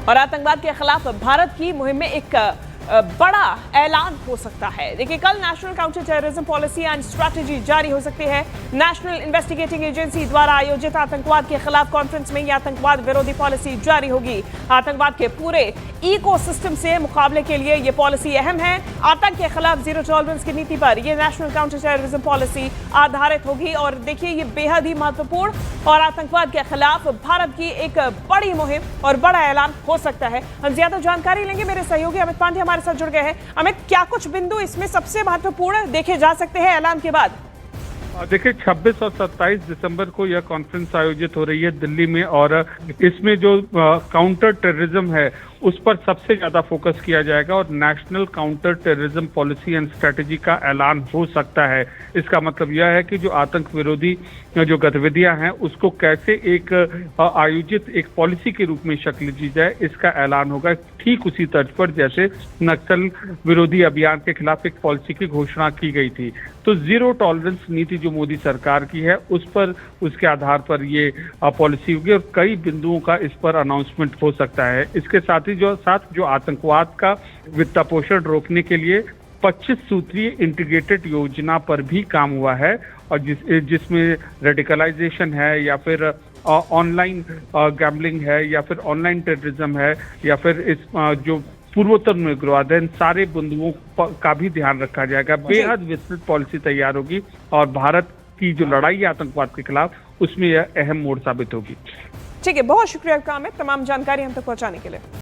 और आतंकवाद के खिलाफ भारत की मुहिम में एक बड़ा ऐलान हो सकता है। देखिए, कल national counter terrorism policy and strategy जारी हो सकती है। नेशनल इन्वेस्टिगेटिंग एजेंसी द्वारा आयोजित आतंकवाद के खिलाफ कॉन्फ्रेंस में यह आतंकवाद विरोधी पॉलिसी जारी होगी। आतंकवाद के पूरे इकोसिस्टम से मुकाबले के लिए यह पॉलिसी अहम है। आतंक के खिलाफ जीरो टॉलरेंस की नीति पर यह नेशनल काउंटर टेररिज्म पॉलिसी आधारित होगी। और देखिए, ये बेहद ही महत्वपूर्ण और आतंकवाद के खिलाफ भारत की एक बड़ी मुहिम और बड़ा ऐलान हो सकता है। हम ज्यादा जानकारी लेंगे, मेरे सहयोगी अमित पांडे हमारे साथ जुड़ गए हैं। अमित, क्या कुछ बिंदु इसमें सबसे महत्वपूर्ण देखे जा सकते हैं ऐलान के बाद? देखिए, 26 और 27 दिसंबर को यह कॉन्फ्रेंस आयोजित हो रही है दिल्ली में, और इसमें जो काउंटर टेररिज्म है उस पर सबसे ज्यादा फोकस किया जाएगा और national counter terrorism policy and strategy का ऐलान हो सकता है। इसका मतलब यह है कि जो आतंक विरोधी जो गतिविधियां हैं उसको कैसे एक आयोजित एक पॉलिसी के रूप में शक्ल दी जाए, इसका ऐलान होगा। ठीक उसी तर्ज पर जैसे नक्सल विरोधी अभियान के खिलाफ एक पॉलिसी की घोषणा की गई थी, तो जीरो टॉलरेंस नीति जो मोदी सरकार की है उस पर, उसके आधार पर ये पॉलिसी होगी और कई बिंदुओं का इस पर अनाउंसमेंट हो सकता है। इसके साथ ही जो आतंकवाद का वित्तपोषण रोकने के लिए 25 सूत्रीय इंटीग्रेटेड योजना पर भी काम हुआ है, और जिसमें रेडिकलाइजेशन है या फिर ऑनलाइन गैम्बलिंग है या फिर ऑनलाइन टेररिज्म है या फिर इस जो पूर्वोत्तर में उग्रवाद है, इन सारे बिंदुओं का भी ध्यान रखा जाएगा। बेहद विस्तृत पॉलिसी तैयार होगी और भारत की जो लड़ाई है आतंकवाद के खिलाफ उसमें यह अहम मोड़ साबित होगी। ठीक है, बहुत शुक्रिया आपका अमित, तमाम जानकारी हम तक पहुंचाने के लिए।